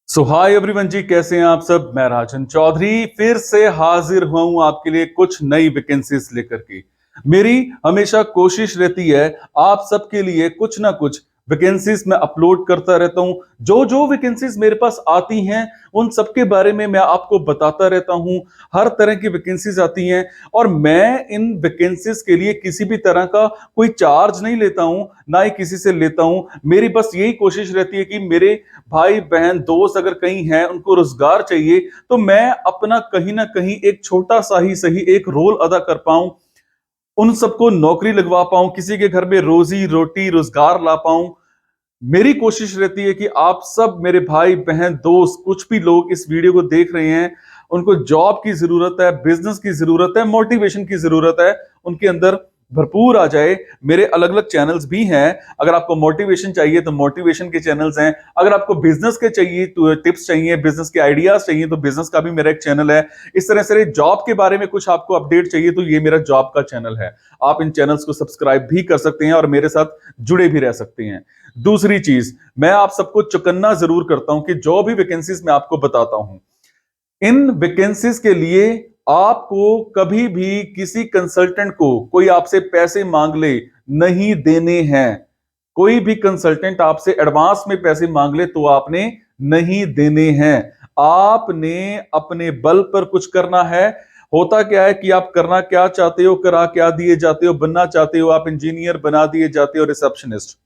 सो hi everyone जी, कैसे हैं आप सब। मैं राजन चौधरी फिर से हाजिर हुआ हूं आपके लिए कुछ नई वैकेंसीज लेकर के। मेरी हमेशा कोशिश रहती है आप सबके लिए कुछ ना कुछ वैकेंसीज मैं अपलोड करता रहता हूं। जो जो वैकेंसीज मेरे पास आती हैं उन सबके बारे में मैं आपको बताता रहता हूं। हर तरह की वैकेंसीज आती हैं और मैं इन वैकेंसीज के लिए किसी भी तरह का कोई चार्ज नहीं लेता हूं, ना ही किसी से लेता हूं। मेरी बस यही कोशिश रहती है कि मेरे भाई बहन दोस्त अगर कहीं हैं, उनको रोजगार चाहिए, तो मैं अपना कहीं ना कहीं एक छोटा सा ही सही एक रोल अदा कर पाऊं, उन सबको नौकरी लगवा पाऊं, किसी के घर में रोजी रोटी रोजगार ला पाऊं। मेरी कोशिश रहती है कि आप सब मेरे भाई बहन दोस्त कुछ भी लोग इस वीडियो को देख रहे हैं, उनको जॉब की जरूरत है, बिजनेस की जरूरत है, मोटिवेशन की जरूरत है, उनके अंदर भरपूर आ जाए। मेरे अलग अलग चैनल्स भी हैं। अगर आपको मोटिवेशन चाहिए तो मोटिवेशन के चैनल्स हैं। अगर आपको बिजनेस के चाहिए तो टिप्स चाहिए, बिजनेस के आइडियाज चाहिए तो बिजनेस का भी मेरा एक चैनल है। इस तरह से जॉब के बारे में कुछ आपको अपडेट चाहिए तो ये मेरा जॉब का चैनल है। आप इन चैनल्स को सब्सक्राइब भी कर सकते हैं और मेरे साथ जुड़े भी रह सकते हैं। दूसरी चीज, मैं आप सबको चौकन्ना जरूर करता हूं कि जो भी वैकेंसीज मैं आपको बताता हूं, इन वैकेंसीज के लिए आपको कभी भी किसी कंसल्टेंट को कोई आपसे पैसे मांग ले नहीं देने हैं। कोई भी कंसल्टेंट आपसे एडवांस में पैसे मांग ले तो आपने नहीं देने हैं। आपने अपने बल पर कुछ करना है। होता क्या है कि आप करना क्या चाहते हो, करा क्या दिए जाते हो। बनना चाहते हो आप इंजीनियर, बना दिए जाते हो रिसेप्शनिस्ट।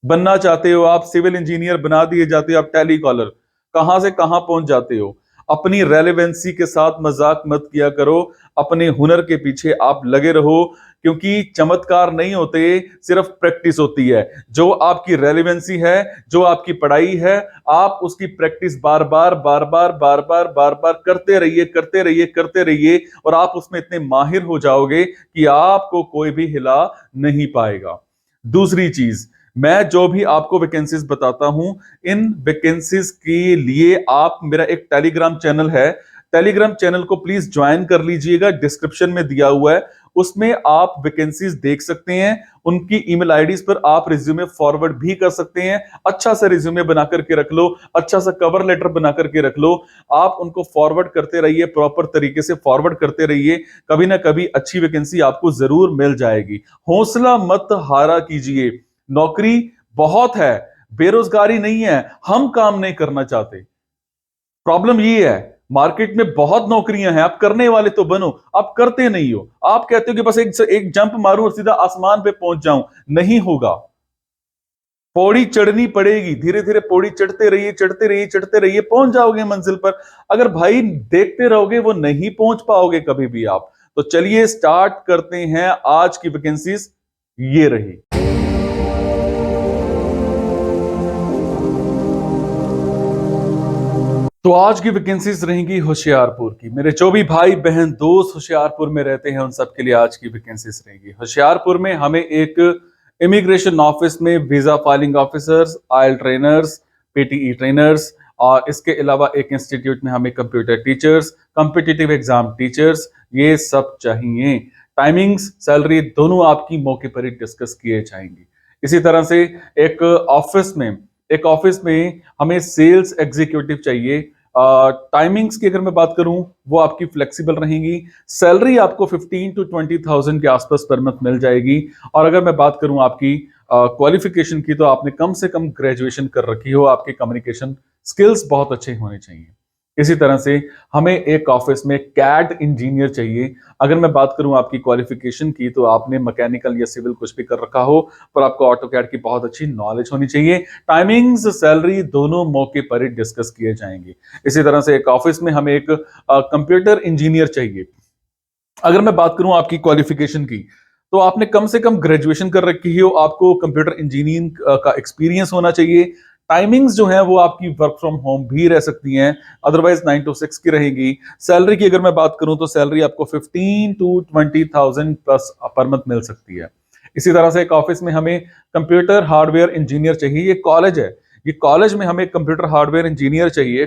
बनना चाहते हो आप सिविल इंजीनियर, बना दिए जाते हो आप टेली कॉलर। कहां से कहां पहुंच जाते हो। अपनी रेलेवेंसी के साथ मजाक मत किया करो। अपने हुनर के पीछे आप लगे रहो, क्योंकि चमत्कार नहीं होते, सिर्फ प्रैक्टिस होती है। जो आपकी रेलेवेंसी है, जो आपकी पढ़ाई है, आप उसकी प्रैक्टिस बार बार बार बार बार बार बार बार करते रहिए, करते रहिए, करते रहिए, और आप उसमें इतने माहिर हो जाओगे कि आपको कोई भी हिला नहीं पाएगा। दूसरी चीज, मैं जो भी आपको वैकेंसीज बताता हूं, इन वैकेंसीज के लिए आप मेरा एक टेलीग्राम चैनल है, टेलीग्राम चैनल को प्लीज ज्वाइन कर लीजिएगा। डिस्क्रिप्शन में दिया हुआ है, उसमें आप वैकेंसीज देख सकते हैं। उनकी ईमेल आईडीज पर आप रिज्यूमे फॉरवर्ड भी कर सकते हैं। अच्छा सा रिज्यूमे बना करके रख लो, अच्छा सा कवर लेटर बना करके रख लो। आप उनको फॉरवर्ड करते रहिए, प्रॉपर तरीके से फॉरवर्ड करते रहिए। कभी ना कभी अच्छी वैकेंसी आपको जरूर मिल जाएगी। हौसला मत हारा कीजिए। नौकरी बहुत है, बेरोजगारी नहीं है। हम काम नहीं करना चाहते। प्रॉब्लम ये है, मार्केट में बहुत नौकरियां हैं, आप करने वाले तो बनो। आप करते नहीं हो। आप कहते हो कि बस एक जंप मारूं और सीधा आसमान पे पहुंच जाऊं। नहीं होगा। पौड़ी चढ़नी पड़ेगी, धीरे धीरे पौड़ी चढ़ते रहिए, चढ़ते रहिए, चढ़ते रहिए, पहुंच जाओगे मंजिल पर। अगर भाई देखते रहोगे, वो नहीं पहुंच पाओगे कभी भी आप। तो चलिए स्टार्ट करते हैं। आज की वैकेंसीज ये रही। तो आज की वैकेंसीज रहेंगी होशियारपुर की। मेरे जो भी भाई बहन दोस्त होशियारपुर में रहते हैं, उन सबके लिए आज की वैकेंसीज रहेंगी। होशियारपुर में हमें एक इमिग्रेशन ऑफिस में visa filing officers, oil trainers, PTE trainers, और इसके अलावा एक इंस्टीट्यूट में हमें computer teachers, competitive exam teachers, ये सब चाहिए। टाइमिंग्स, सैलरी दोनों आपकी मौके पर ही डिस्कस किए जाएंगे। इसी तरह से एक ऑफिस में एक ऑफिस में हमें सेल्स एग्जीक्यूटिव चाहिए। टाइमिंग्स की अगर मैं बात करूं, वो आपकी फ्लेक्सिबल रहेंगी। सैलरी आपको 15 to 20,000 के आसपास पर मंथ मिल जाएगी। और अगर मैं बात करूं आपकी क्वालिफिकेशन की, तो आपने कम से कम ग्रेजुएशन कर रखी हो, आपके कम्युनिकेशन स्किल्स बहुत अच्छे होने चाहिए। इसी तरह से हमें एक ऑफिस में कैड इंजीनियर चाहिए। अगर मैं बात करूं आपकी क्वालिफिकेशन की, तो आपने मैकेनिकल या सिविल कुछ भी कर रखा हो, पर आपको ऑटो कैड की बहुत अच्छी नॉलेज होनी चाहिए। टाइमिंग्स, सैलरी दोनों मौके पर ही डिस्कस किए जाएंगे। इसी तरह से एक ऑफिस में हमें एक कंप्यूटर इंजीनियर चाहिए। अगर मैं बात करूं आपकी क्वालिफिकेशन की, तो आपने कम से कम ग्रेजुएशन कर रखी हो, आपको कंप्यूटर इंजीनियरिंग का एक्सपीरियंस होना चाहिए। टाइमिंग्स जो है वो आपकी वर्क फ्रॉम होम भी रह सकती हैं, अदरवाइज 9 to 6 की रहेगी। सैलरी की अगर मैं बात करूं, तो सैलरी आपको 15 to 20,000 प्लस पर मंथ मिल सकती है। इसी तरह से एक ऑफिस में हमें कंप्यूटर हार्डवेयर इंजीनियर चाहिए। ये कॉलेज है, ये कॉलेज में हमें कंप्यूटर हार्डवेयर इंजीनियर चाहिए।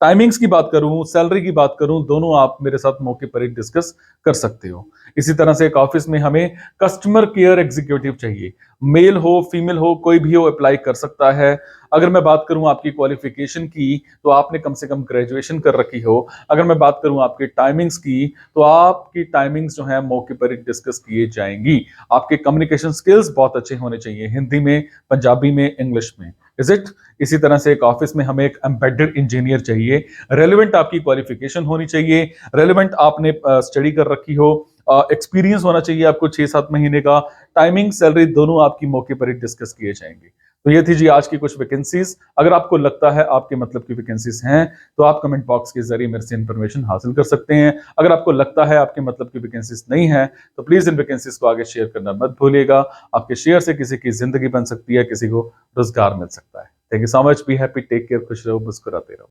टाइमिंग्स की बात करूं, सैलरी की बात करूं, दोनों आप मेरे साथ मौके पर ही डिस्कस कर सकते हो। इसी तरह से एक ऑफिस में हमें कस्टमर केयर एग्जीक्यूटिव चाहिए, मेल हो फीमेल हो कोई भी हो अप्लाई कर सकता है। अगर मैं बात करूं आपकी क्वालिफिकेशन की, तो आपने कम से कम ग्रेजुएशन कर रखी हो। अगर मैं बात करूं आपकी टाइमिंग्स की, तो आपकी टाइमिंग्स जो है मौके पर ही डिस्कस किए जाएंगी। आपके कम्युनिकेशन स्किल्स बहुत अच्छे होने चाहिए, हिंदी में, पंजाबी में, इंग्लिश में। Is it? इसी तरह से एक ऑफिस में हमें एक एम्बेडेड इंजीनियर चाहिए। रेलिवेंट आपकी क्वालिफिकेशन होनी चाहिए, रेलिवेंट आपने स्टडी कर रखी हो, एक्सपीरियंस होना चाहिए आपको 6-7 महीने का। टाइमिंग, सैलरी दोनों आपकी मौके पर ही डिस्कस किए जाएंगे। तो ये थी जी आज की कुछ वैकेंसीज। अगर आपको लगता है आपके मतलब की वैकेंसीज हैं, तो आप कमेंट बॉक्स के जरिए मेरे से इंफॉर्मेशन हासिल कर सकते हैं। अगर आपको लगता है आपके मतलब की वैकेंसीज नहीं है, तो प्लीज इन वैकेंसीज को आगे शेयर करना मत भूलिएगा। आपके शेयर से किसी की जिंदगी बन सकती है, किसी को रोजगार मिल सकता है। Thank you so much. Be happy, take care, खुश रहो, मुस्कुराते रहो।